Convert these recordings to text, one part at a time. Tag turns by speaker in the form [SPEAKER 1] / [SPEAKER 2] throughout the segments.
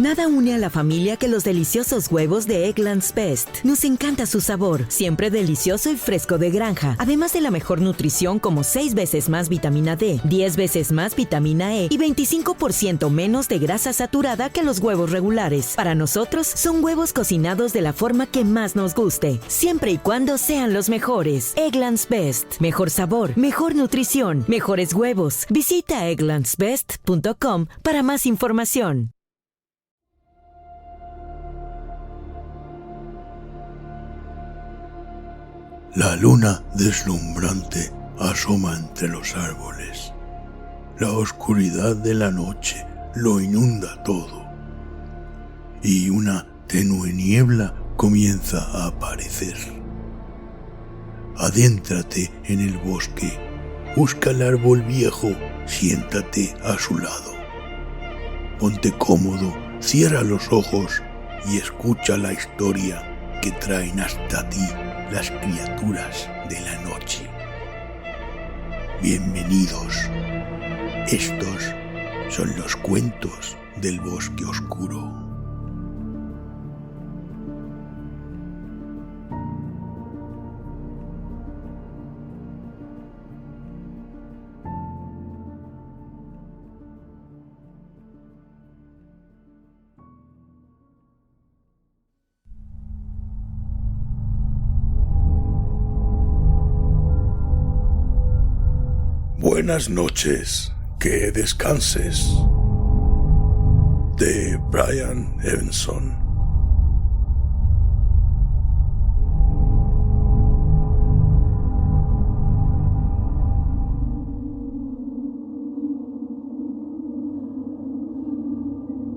[SPEAKER 1] Nada une a la familia que los deliciosos huevos de Eggland's Best. Nos encanta su sabor, siempre delicioso y fresco de granja, además de la mejor nutrición como 6 veces más vitamina D, 10 veces más vitamina E y 25% menos de grasa saturada que los huevos regulares. Para nosotros, son huevos cocinados de la forma que más nos guste, siempre y cuando sean los mejores. Eggland's Best. Mejor sabor, mejor nutrición, mejores huevos. Visita egglandsbest.com para más información.
[SPEAKER 2] La luna deslumbrante asoma entre los árboles. La oscuridad de la noche lo inunda todo. Y una tenue niebla comienza a aparecer. Adéntrate en el bosque. Busca el árbol viejo. Siéntate a su lado. Ponte cómodo, cierra los ojos y escucha la historia que traen hasta ti las criaturas de la noche. Bienvenidos. Estos son los cuentos del bosque oscuro. Buenas noches, que descanses. De Brian Evenson.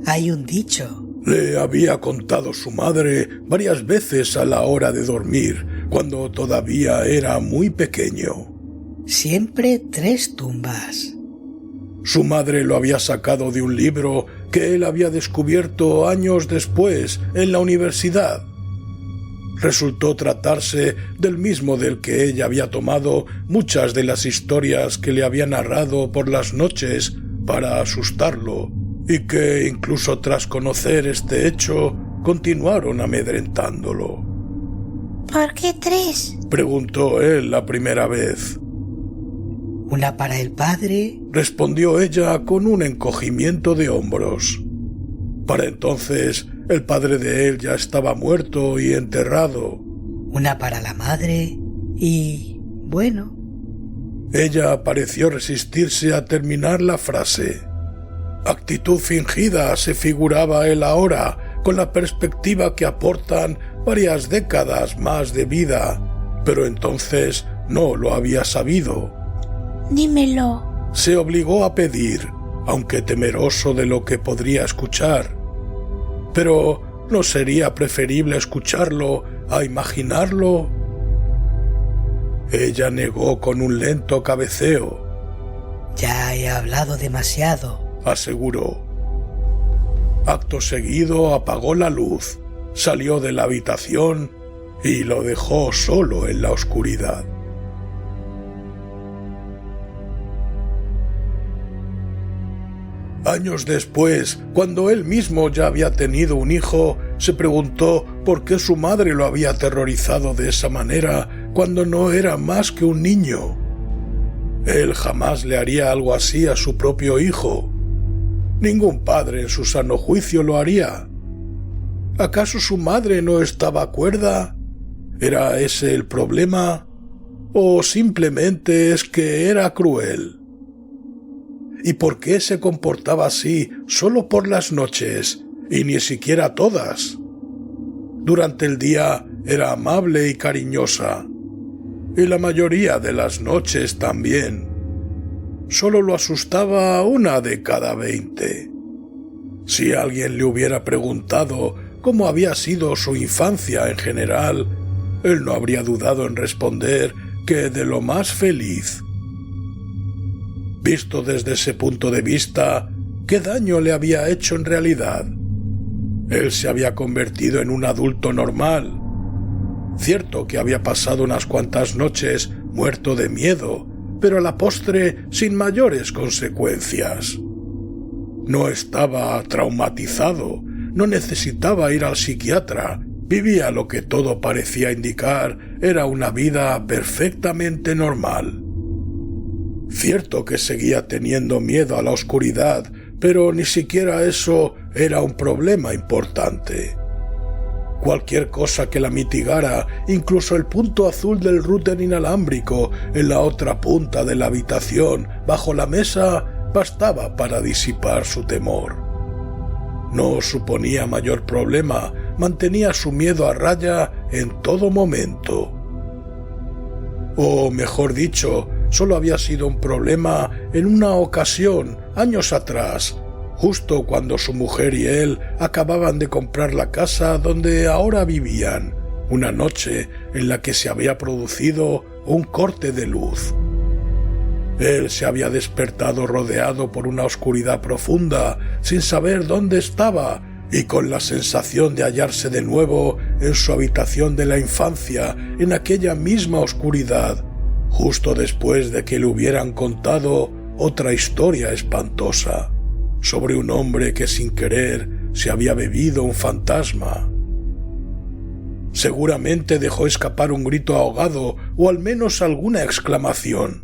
[SPEAKER 3] Hay un dicho.
[SPEAKER 2] Le había contado su madre varias veces a la hora de dormir, cuando todavía era muy pequeño.
[SPEAKER 3] Siempre 3 tumbas.
[SPEAKER 2] Su madre lo había sacado de un libro que él había descubierto años después en la universidad. Resultó tratarse del mismo del que ella había tomado muchas de las historias que le había narrado por las noches para asustarlo, y que incluso tras conocer este hecho continuaron amedrentándolo.
[SPEAKER 4] ¿Por qué 3?
[SPEAKER 2] Preguntó él la primera vez.
[SPEAKER 3] Una para el padre,
[SPEAKER 2] respondió ella con un encogimiento de hombros. Para entonces, el padre de él ya estaba muerto y enterrado.
[SPEAKER 3] Una para la madre y... bueno.
[SPEAKER 2] Ella pareció resistirse a terminar la frase. Actitud fingida se figuraba él ahora, con la perspectiva que aportan varias décadas más de vida, pero entonces no lo había sabido.
[SPEAKER 4] Dímelo.
[SPEAKER 2] Se obligó a pedir, aunque temeroso de lo que podría escuchar. Pero ¿no sería preferible escucharlo a imaginarlo? Ella negó con un lento cabeceo.
[SPEAKER 3] Ya he hablado demasiado,
[SPEAKER 2] aseguró. Acto seguido apagó la luz, salió de la habitación y lo dejó solo en la oscuridad. Años después, cuando él mismo ya había tenido un hijo, se preguntó por qué su madre lo había aterrorizado de esa manera cuando no era más que un niño. Él jamás le haría algo así a su propio hijo. Ningún padre en su sano juicio lo haría. ¿Acaso su madre no estaba cuerda? ¿Era ese el problema? ¿O simplemente es que era cruel? ¿Y por qué se comportaba así solo por las noches, y ni siquiera todas? Durante el día era amable y cariñosa, y la mayoría de las noches también. Solo lo asustaba 1 de cada 20. Si alguien le hubiera preguntado cómo había sido su infancia en general, él no habría dudado en responder que de lo más feliz. Visto desde ese punto de vista, ¿qué daño le había hecho en realidad? Él se había convertido en un adulto normal. Cierto que había pasado unas cuantas noches muerto de miedo, pero a la postre sin mayores consecuencias. No estaba traumatizado, no necesitaba ir al psiquiatra. Vivía lo que todo parecía indicar era una vida perfectamente normal. Cierto que seguía teniendo miedo a la oscuridad, pero ni siquiera eso era un problema importante. Cualquier cosa que la mitigara, incluso el punto azul del router inalámbrico en la otra punta de la habitación, bajo la mesa, bastaba para disipar su temor. No suponía mayor problema, mantenía su miedo a raya en todo momento. O mejor dicho, solo había sido un problema en una ocasión, años atrás, justo cuando su mujer y él acababan de comprar la casa donde ahora vivían, una noche en la que se había producido un corte de luz. Él se había despertado rodeado por una oscuridad profunda, sin saber dónde estaba, y con la sensación de hallarse de nuevo en su habitación de la infancia, en aquella misma oscuridad, justo después de que le hubieran contado otra historia espantosa, sobre un hombre que sin querer se había bebido un fantasma. Seguramente dejó escapar un grito ahogado o al menos alguna exclamación.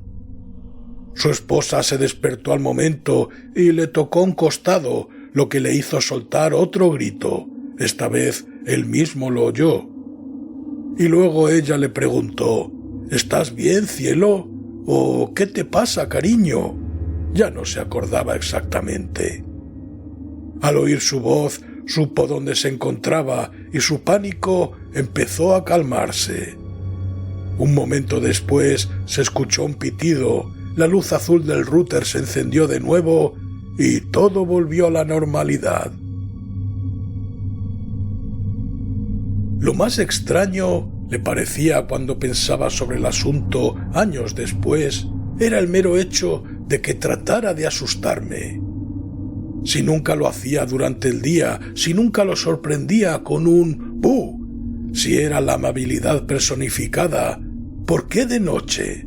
[SPEAKER 2] Su esposa se despertó al momento y le tocó un costado, lo que le hizo soltar otro grito. Esta vez él mismo lo oyó. Y luego ella le preguntó: «¿Estás bien, cielo? ¿O qué te pasa, cariño?». Ya no se acordaba exactamente. Al oír su voz, supo dónde se encontraba y su pánico empezó a calmarse. Un momento después se escuchó un pitido, la luz azul del router se encendió de nuevo y todo volvió a la normalidad. Lo más extraño, le parecía cuando pensaba sobre el asunto años después, era el mero hecho de que tratara de asustarme. Si nunca lo hacía durante el día, si nunca lo sorprendía con un «¡buh!», si era la amabilidad personificada, ¿por qué de noche?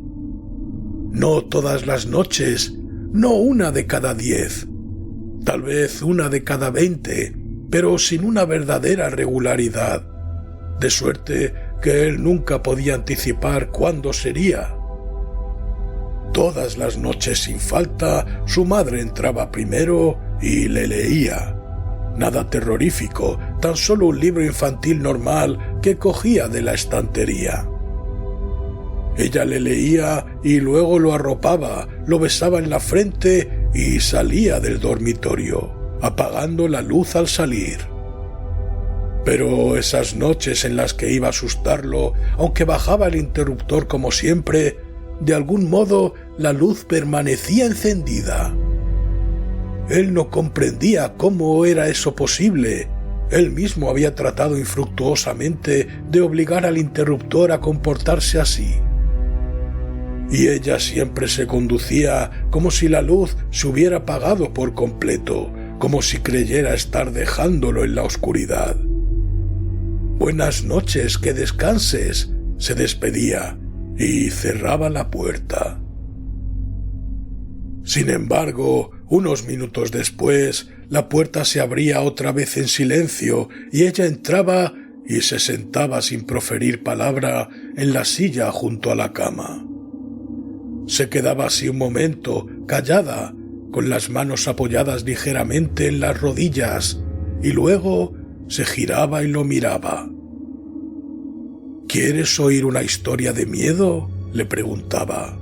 [SPEAKER 2] No todas las noches, no una de cada 10, tal vez una de cada 20, pero sin una verdadera regularidad, de suerte que él nunca podía anticipar cuándo sería. Todas las noches sin falta, su madre entraba primero y le leía. Nada terrorífico, tan solo un libro infantil normal que cogía de la estantería. Ella le leía y luego lo arropaba, lo besaba en la frente y salía del dormitorio, apagando la luz al salir. Pero esas noches en las que iba a asustarlo, aunque bajaba el interruptor como siempre, de algún modo la luz permanecía encendida. Él no comprendía cómo era eso posible. Él mismo había tratado infructuosamente de obligar al interruptor a comportarse así. Y ella siempre se conducía como si la luz se hubiera apagado por completo, como si creyera estar dejándolo en la oscuridad. «Buenas noches, que descanses», se despedía y cerraba la puerta. Sin embargo, unos minutos después, la puerta se abría otra vez en silencio y ella entraba y se sentaba sin proferir palabra en la silla junto a la cama. Se quedaba así un momento, callada, con las manos apoyadas ligeramente en las rodillas, y luego se giraba y lo miraba. «¿Quieres oír una historia de miedo?», le preguntaba.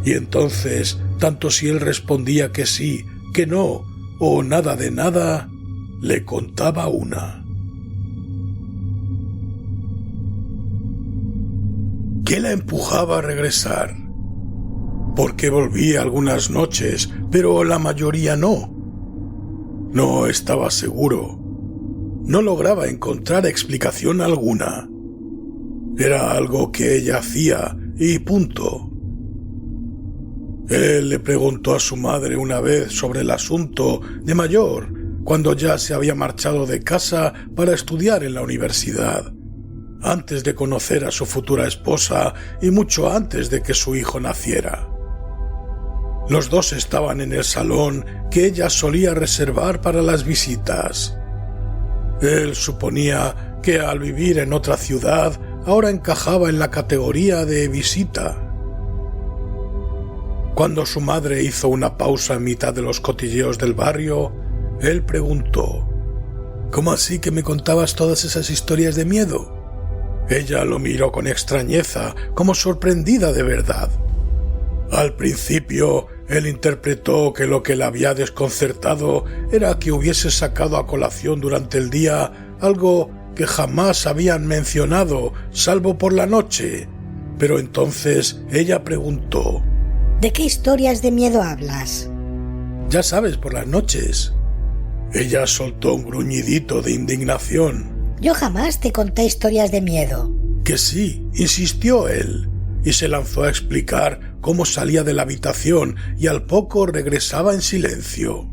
[SPEAKER 2] Y entonces, tanto si él respondía que sí, que no, o nada de nada, le contaba una. ¿Qué la empujaba a regresar? Porque volvía algunas noches, pero la mayoría no. No estaba seguro. No lograba encontrar explicación alguna. Era algo que ella hacía y punto. Él le preguntó a su madre una vez sobre el asunto de mayor, cuando ya se había marchado de casa para estudiar en la universidad, antes de conocer a su futura esposa y mucho antes de que su hijo naciera. Los dos estaban en el salón que ella solía reservar para las visitas. Él suponía que al vivir en otra ciudad ahora encajaba en la categoría de visita. Cuando su madre hizo una pausa en mitad de los cotilleos del barrio, él preguntó: «¿Cómo así que me contabas todas esas historias de miedo?». Ella lo miró con extrañeza, como sorprendida de verdad. Al principio, él interpretó que lo que le había desconcertado era que hubiese sacado a colación durante el día algo que jamás habían mencionado, salvo por la noche. Pero entonces ella preguntó:
[SPEAKER 3] ¿De qué historias de miedo hablas?
[SPEAKER 2] «Ya sabes, por las noches». Ella soltó un gruñidito de indignación.
[SPEAKER 3] Yo jamás te conté historias de miedo.
[SPEAKER 2] «Que sí», insistió él, y se lanzó a explicar cómo salía de la habitación y al poco regresaba en silencio.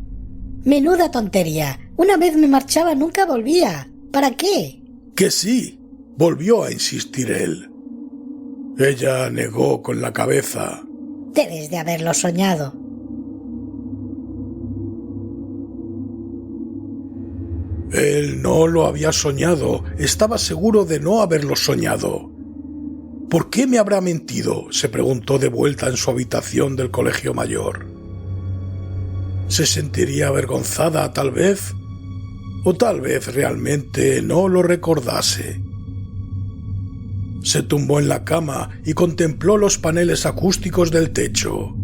[SPEAKER 3] Menuda tontería. Una vez me marchaba, nunca volvía. ¿Para qué?
[SPEAKER 2] «Que sí», volvió a insistir él. Ella negó con la cabeza.
[SPEAKER 3] Debes de haberlo soñado.
[SPEAKER 2] Él no lo había soñado, estaba seguro de no haberlo soñado. ¿Por qué me habrá mentido?, se preguntó de vuelta en su habitación del colegio mayor. ¿Se sentiría avergonzada, tal vez? ¿O tal vez realmente no lo recordase? Se tumbó en la cama y contempló los paneles acústicos del techo.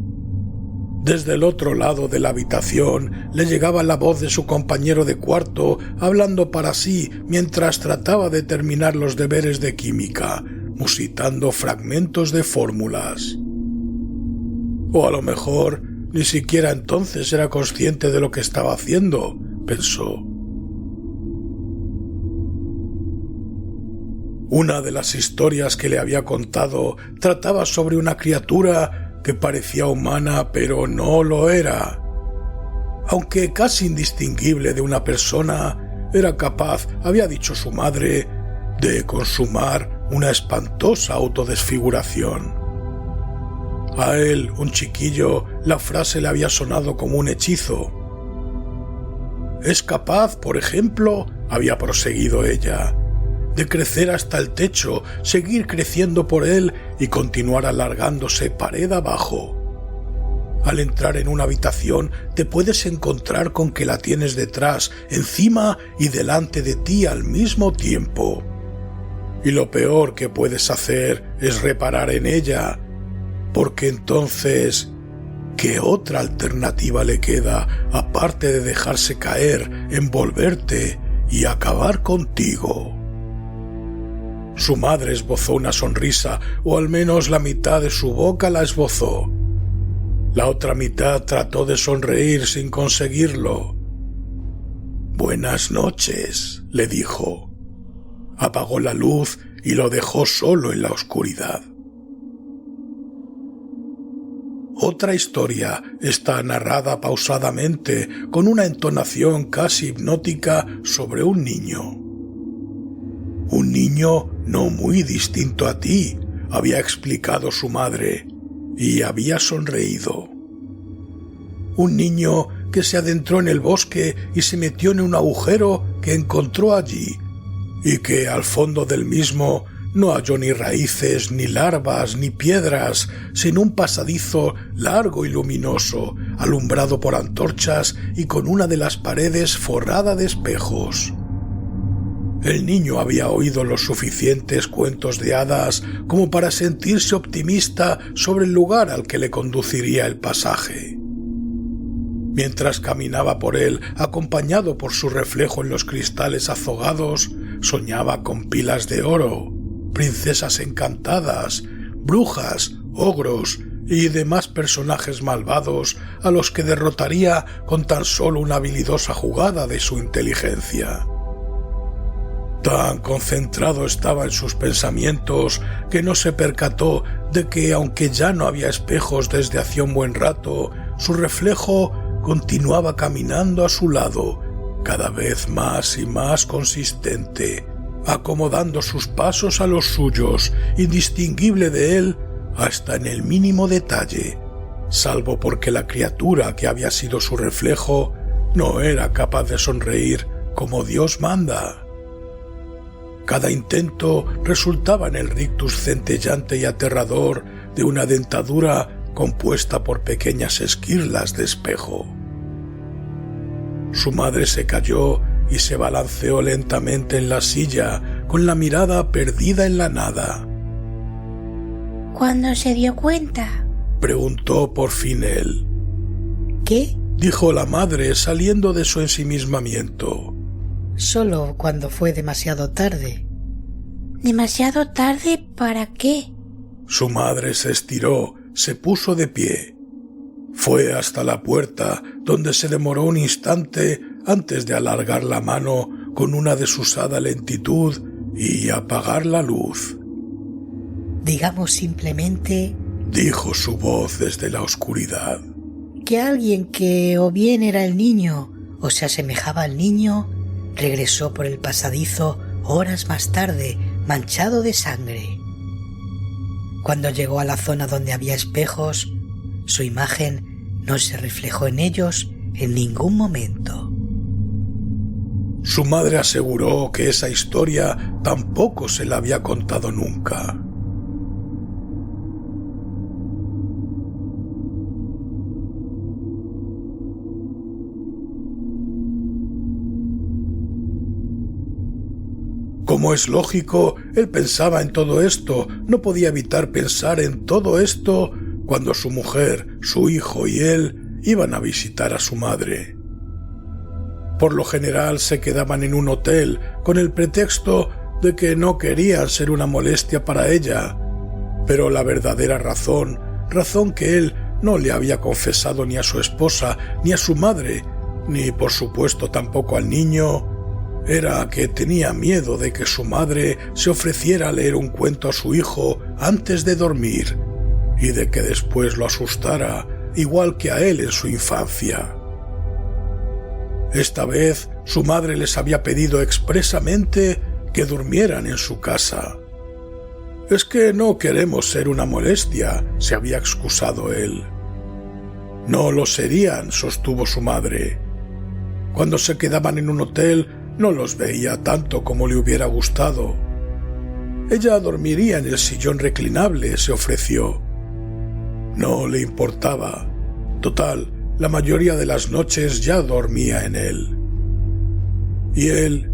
[SPEAKER 2] Desde el otro lado de la habitación le llegaba la voz de su compañero de cuarto hablando para sí mientras trataba de terminar los deberes de química, musitando fragmentos de fórmulas. O a lo mejor ni siquiera entonces era consciente de lo que estaba haciendo, pensó. Una de las historias que le había contado trataba sobre una criatura que parecía humana pero no lo era. Aunque casi indistinguible de una persona, era capaz, había dicho su madre, de consumar una espantosa autodesfiguración. A él, un chiquillo, la frase le había sonado como un hechizo. «Es capaz, por ejemplo», había proseguido ella, «de crecer hasta el techo, seguir creciendo por él y continuar alargándose pared abajo. Al entrar en una habitación te puedes encontrar con que la tienes detrás, encima y delante de ti al mismo tiempo. Y lo peor que puedes hacer es reparar en ella, porque entonces, ¿qué otra alternativa le queda aparte de dejarse caer, envolverte y acabar contigo?» Su madre esbozó una sonrisa, o al menos la mitad de su boca la esbozó. La otra mitad trató de sonreír sin conseguirlo. «Buenas noches», le dijo. Apagó la luz y lo dejó solo en la oscuridad. Otra historia está narrada pausadamente, con una entonación casi hipnótica sobre un niño. «Un niño no muy distinto a ti», había explicado su madre, y había sonreído. «Un niño que se adentró en el bosque y se metió en un agujero que encontró allí, y que al fondo del mismo no halló ni raíces, ni larvas, ni piedras, sino un pasadizo largo y luminoso, alumbrado por antorchas y con una de las paredes forrada de espejos». El niño había oído los suficientes cuentos de hadas como para sentirse optimista sobre el lugar al que le conduciría el pasaje. Mientras caminaba por él, acompañado por su reflejo en los cristales azogados, soñaba con pilas de oro, princesas encantadas, brujas, ogros y demás personajes malvados a los que derrotaría con tan solo una habilidosa jugada de su inteligencia. Tan concentrado estaba en sus pensamientos que no se percató de que, aunque ya no había espejos desde hacía un buen rato, su reflejo continuaba caminando a su lado, cada vez más y más consistente, acomodando sus pasos a los suyos, indistinguible de él hasta en el mínimo detalle, salvo porque la criatura que había sido su reflejo no era capaz de sonreír como Dios manda. Cada intento resultaba en el rictus centellante y aterrador de una dentadura compuesta por pequeñas esquirlas de espejo. Su madre se cayó y se balanceó lentamente en la silla, con la mirada perdida en la nada.
[SPEAKER 4] ¿Cuándo se dio cuenta?
[SPEAKER 2] Preguntó por fin él.
[SPEAKER 3] ¿Qué?
[SPEAKER 2] Dijo la madre saliendo de su ensimismamiento.
[SPEAKER 3] Solo cuando fue demasiado tarde.
[SPEAKER 4] ¿Demasiado tarde para qué?
[SPEAKER 2] Su madre se estiró, se puso de pie. Fue hasta la puerta, donde se demoró un instante antes de alargar la mano con una desusada lentitud y apagar la luz.
[SPEAKER 3] Digamos simplemente,
[SPEAKER 2] dijo su voz desde la oscuridad,
[SPEAKER 3] que alguien que o bien era el niño o se asemejaba al niño regresó por el pasadizo horas más tarde, manchado de sangre. Cuando llegó a la zona donde había espejos, su imagen no se reflejó en ellos en ningún momento.
[SPEAKER 2] Su madre aseguró que esa historia tampoco se la había contado nunca. Como es lógico, él pensaba en todo esto, no podía evitar pensar en todo esto cuando su mujer, su hijo y él iban a visitar a su madre. Por lo general se quedaban en un hotel con el pretexto de que no querían ser una molestia para ella, pero la verdadera razón que él no le había confesado ni a su esposa, ni a su madre, ni por supuesto tampoco al niño, era que tenía miedo de que su madre se ofreciera a leer un cuento a su hijo antes de dormir y de que después lo asustara, igual que a él en su infancia. Esta vez su madre les había pedido expresamente que durmieran en su casa. «Es que no queremos ser una molestia», se había excusado él. «No lo serían», sostuvo su madre. Cuando se quedaban en un hotel no los veía tanto como le hubiera gustado. Ella dormiría en el sillón reclinable, se ofreció. No le importaba. Total, la mayoría de las noches ya dormía en él. Y él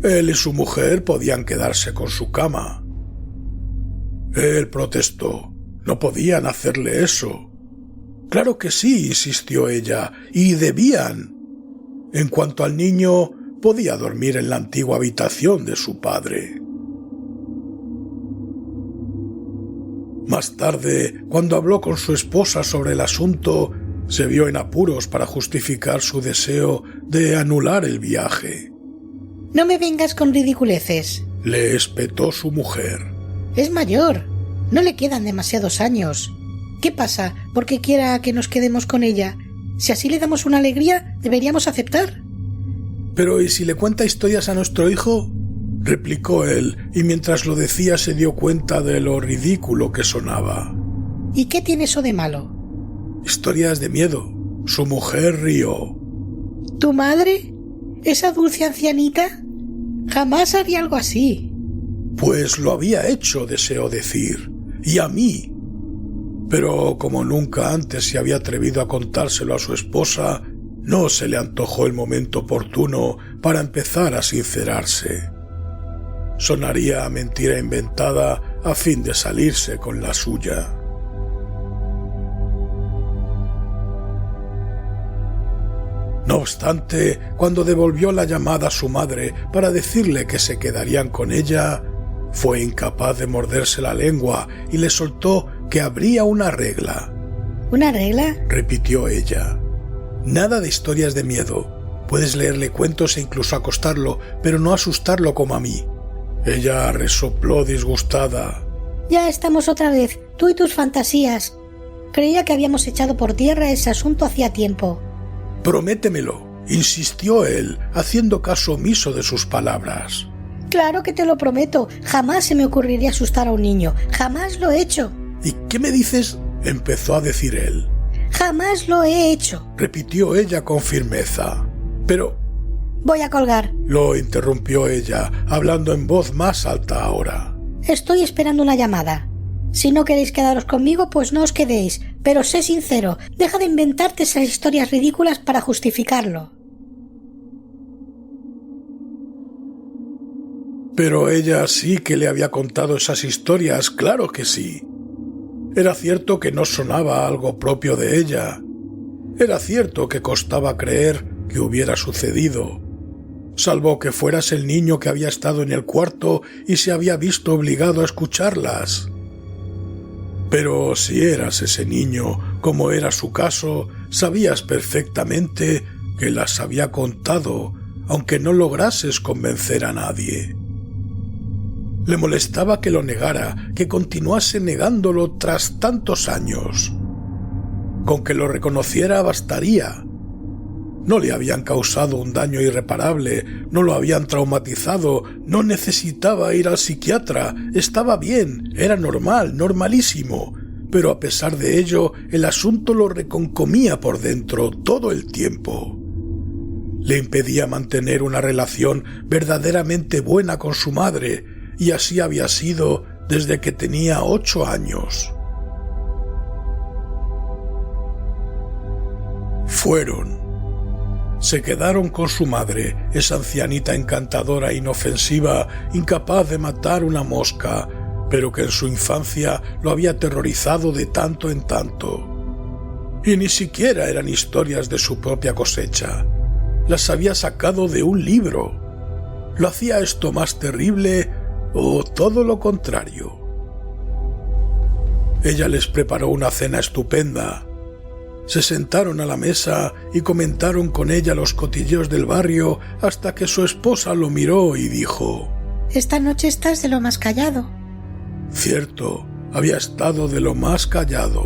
[SPEAKER 2] y su mujer podían quedarse con su cama. Él protestó. No podían hacerle eso. Claro que sí, insistió ella, y debían. En cuanto al niño, podía dormir en la antigua habitación de su padre. Más tarde, cuando habló con su esposa sobre el asunto, se vio en apuros para justificar su deseo de anular el viaje.
[SPEAKER 3] «No me vengas con ridiculeces»,
[SPEAKER 2] le espetó su mujer.
[SPEAKER 3] «Es mayor, no le quedan demasiados años. ¿Qué pasa porque quiera que nos quedemos con ella? Si así le damos una alegría, deberíamos aceptar».
[SPEAKER 2] «Pero ¿y si le cuenta historias a nuestro hijo?», replicó él, y mientras lo decía se dio cuenta de lo ridículo que sonaba.
[SPEAKER 3] «¿Y qué tiene eso de malo?».
[SPEAKER 2] «Historias de miedo». Su mujer rió.
[SPEAKER 3] «¿Tu madre? ¿Esa dulce ancianita? Jamás haría algo así».
[SPEAKER 2] «Pues lo había hecho», deseó decir, «y a mí». Pero como nunca antes se había atrevido a contárselo a su esposa, no se le antojó el momento oportuno para empezar a sincerarse. Sonaría a mentira inventada a fin de salirse con la suya. No obstante, cuando devolvió la llamada a su madre para decirle que se quedarían con ella, fue incapaz de morderse la lengua y le soltó que habría una regla.
[SPEAKER 3] ¿Una regla?,
[SPEAKER 2] repitió ella. Nada de historias de miedo. Puedes leerle cuentos e incluso acostarlo, pero no asustarlo como a mí. Ella resopló disgustada.
[SPEAKER 3] «Ya estamos otra vez, tú y tus fantasías. Creía que habíamos echado por tierra ese asunto hacía tiempo».
[SPEAKER 2] «Prométemelo», insistió él, haciendo caso omiso de sus palabras.
[SPEAKER 3] «Claro que te lo prometo. Jamás se me ocurriría asustar a un niño. Jamás lo he hecho».
[SPEAKER 2] «¿Y qué me dices?», empezó a decir él.
[SPEAKER 3] «Jamás lo he hecho»,
[SPEAKER 2] repitió ella con firmeza. «Pero,
[SPEAKER 3] voy a colgar.
[SPEAKER 2] Lo interrumpió ella, hablando en voz más alta ahora.
[SPEAKER 3] Estoy esperando una llamada. Si no queréis quedaros conmigo, pues no os quedéis, pero sé sincero, deja de inventarte esas historias ridículas para justificarlo.
[SPEAKER 2] Pero ella sí que le había contado esas historias, claro que sí. Era cierto que no sonaba algo propio de ella. Era cierto que costaba creer que hubiera sucedido, salvo que fueras el niño que había estado en el cuarto y se había visto obligado a escucharlas. Pero si eras ese niño, como era su caso, sabías perfectamente que las había contado, aunque no lograses convencer a nadie. Le molestaba que lo negara, que continuase negándolo tras tantos años. Con que lo reconociera bastaría. No le habían causado un daño irreparable, no lo habían traumatizado, no necesitaba ir al psiquiatra, estaba bien, era normal, normalísimo. Pero a pesar de ello, el asunto lo reconcomía por dentro todo el tiempo. Le impedía mantener una relación verdaderamente buena con su madre, y así había sido desde que tenía 8 años. Se quedaron con su madre, esa ancianita encantadora e inofensiva, incapaz de matar una mosca, pero que en su infancia lo había aterrorizado de tanto en tanto. Y ni siquiera eran historias de su propia cosecha. Las había sacado de un libro. ¿Lo hacía esto más terrible o todo lo contrario? Ella les preparó una cena estupenda. Se sentaron a la mesa y comentaron con ella los cotilleos del barrio hasta que su esposa lo miró y dijo:
[SPEAKER 3] Esta noche estás de lo más callado.
[SPEAKER 2] Cierto, había estado de lo más callado,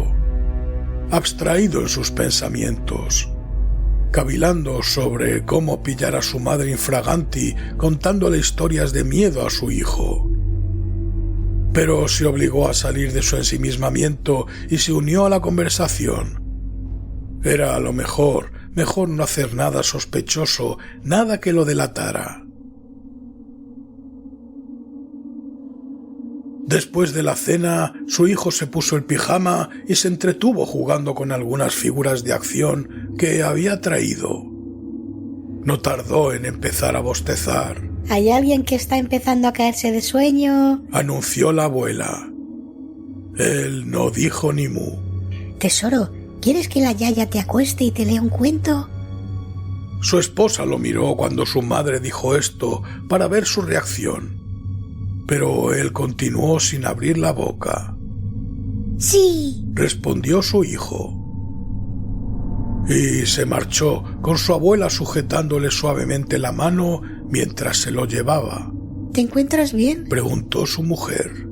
[SPEAKER 2] abstraído en sus pensamientos, cavilando sobre cómo pillar a su madre infraganti, contándole historias de miedo a su hijo. Pero se obligó a salir de su ensimismamiento y se unió a la conversación. Era lo mejor no hacer nada sospechoso, nada que lo delatara. Después de la cena, su hijo se puso el pijama y se entretuvo jugando con algunas figuras de acción que había traído. No tardó en empezar a bostezar.
[SPEAKER 3] ¿Hay alguien que está empezando a caerse de sueño?,
[SPEAKER 2] anunció la abuela. Él no dijo ni mu.
[SPEAKER 3] Tesoro, ¿quieres que la yaya te acueste y te lea un cuento?
[SPEAKER 2] Su esposa lo miró cuando su madre dijo esto para ver su reacción. Pero él continuó sin abrir la boca.
[SPEAKER 4] Sí,
[SPEAKER 2] respondió su hijo. Y se marchó, con su abuela sujetándole suavemente la mano mientras se lo llevaba.
[SPEAKER 3] ¿Te encuentras bien?,
[SPEAKER 2] preguntó su mujer.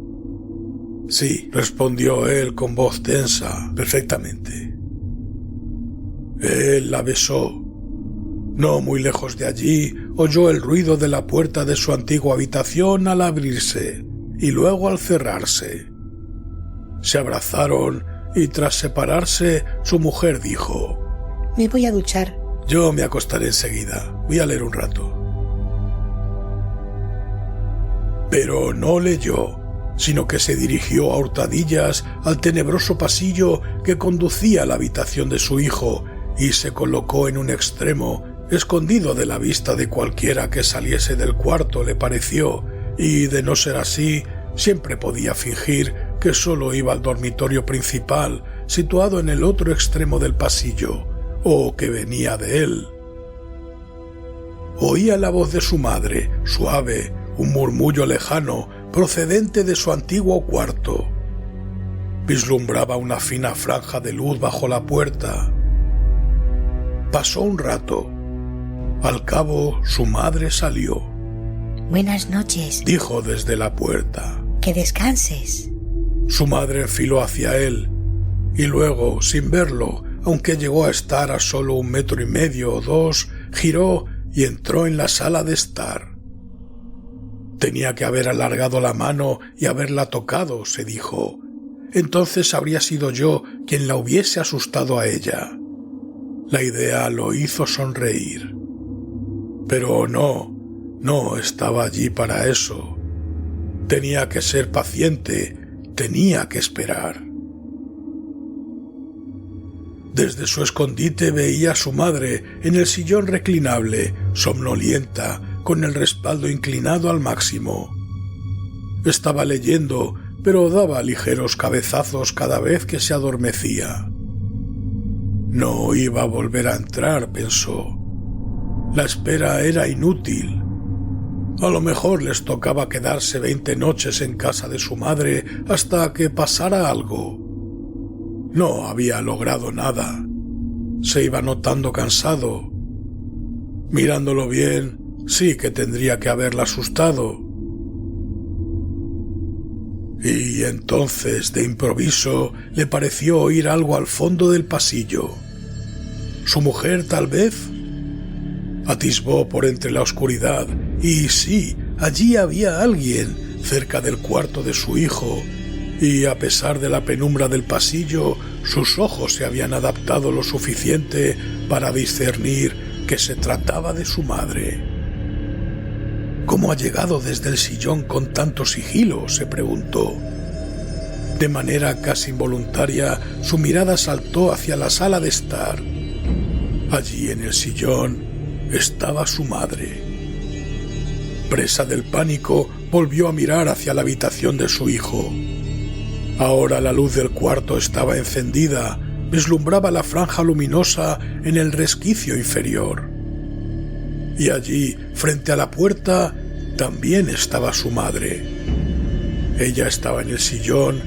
[SPEAKER 2] Sí, respondió él con voz tensa, perfectamente. Él la besó. No muy lejos de allí, oyó el ruido de la puerta de su antigua habitación al abrirse y luego al cerrarse. Se abrazaron y tras separarse, su mujer dijo:
[SPEAKER 3] Me voy a duchar.
[SPEAKER 2] Yo me acostaré enseguida, voy a leer un rato. Pero no leyó, sino que se dirigió a hurtadillas al tenebroso pasillo que conducía a la habitación de su hijo y se colocó en un extremo, escondido de la vista de cualquiera que saliese del cuarto, le pareció, y de no ser así, siempre podía fingir que solo iba al dormitorio principal, situado en el otro extremo del pasillo, o que venía de él. Oía la voz de su madre, suave, un murmullo lejano, procedente de su antiguo cuarto. Vislumbraba una fina franja de luz bajo la puerta. Pasó un rato. Al cabo, su madre salió.
[SPEAKER 3] Buenas noches,
[SPEAKER 2] dijo desde la puerta.
[SPEAKER 3] Que descanses.
[SPEAKER 2] Su madre enfiló hacia él, y luego, sin verlo, aunque llegó a estar a solo 1,5 metros o 2, giró y entró en la sala de estar. Tenía que haber alargado la mano y haberla tocado, se dijo. Entonces habría sido yo quien la hubiese asustado a ella. La idea lo hizo sonreír. Pero no estaba allí para eso. Tenía que ser paciente, tenía que esperar. Desde su escondite veía a su madre en el sillón reclinable, somnolienta, con el respaldo inclinado al máximo. Estaba leyendo, pero daba ligeros cabezazos cada vez que se adormecía. No iba a volver a entrar, pensó. La espera era inútil. A lo mejor les tocaba quedarse 20 noches en casa de su madre hasta que pasara algo. No había logrado nada. Se iba notando cansado. Mirándolo bien, sí que tendría que haberla asustado. Y entonces, de improviso, le pareció oír algo al fondo del pasillo. ¿Su mujer, tal vez? Atisbó por entre la oscuridad, y sí, allí había alguien, cerca del cuarto de su hijo, y a pesar de la penumbra del pasillo, sus ojos se habían adaptado lo suficiente para discernir que se trataba de su madre. ¿Cómo ha llegado desde el sillón con tanto sigilo?, se preguntó. De manera casi involuntaria, su mirada saltó hacia la sala de estar. Allí en el sillón estaba su madre. Presa del pánico, volvió a mirar hacia la habitación de su hijo. Ahora la luz del cuarto estaba encendida, vislumbraba la franja luminosa en el resquicio inferior. Y allí, frente a la puerta, también estaba su madre. Ella estaba en el sillón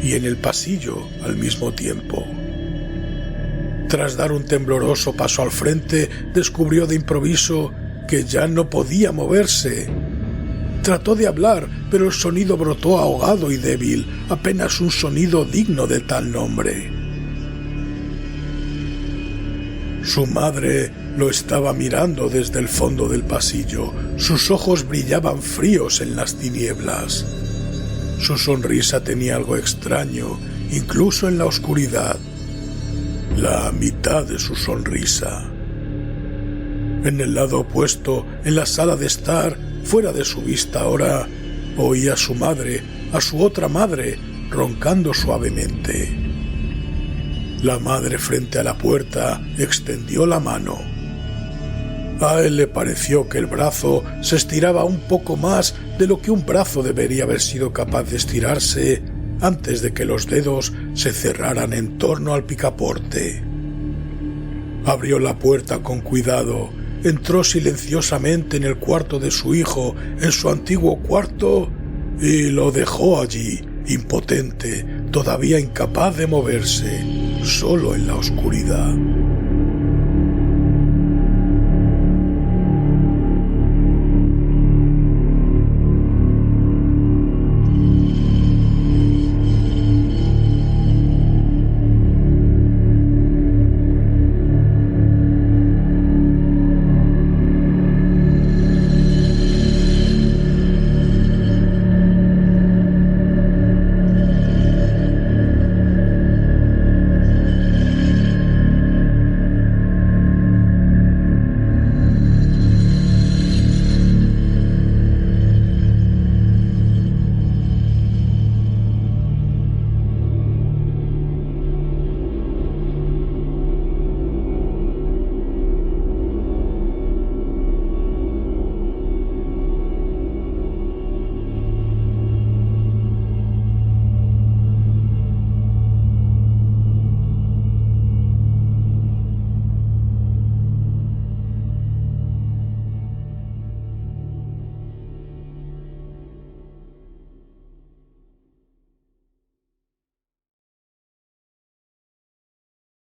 [SPEAKER 2] y en el pasillo al mismo tiempo. Tras dar un tembloroso paso al frente, descubrió de improviso que ya no podía moverse. Trató de hablar, pero el sonido brotó ahogado y débil, apenas un sonido digno de tal nombre. Su madre lo estaba mirando desde el fondo del pasillo. Sus ojos brillaban fríos en las tinieblas. Su sonrisa tenía algo extraño, incluso en la oscuridad. La mitad de su sonrisa. En el lado opuesto, en la sala de estar, fuera de su vista ahora, oía a su madre, a su otra madre, roncando suavemente. La madre, frente a la puerta, extendió la mano. A él le pareció que el brazo se estiraba un poco más de lo que un brazo debería haber sido capaz de estirarse antes de que los dedos se cerraran en torno al picaporte. Abrió la puerta con cuidado, entró silenciosamente en el cuarto de su hijo, en su antiguo cuarto, y lo dejó allí, impotente, todavía incapaz de moverse, solo en la oscuridad.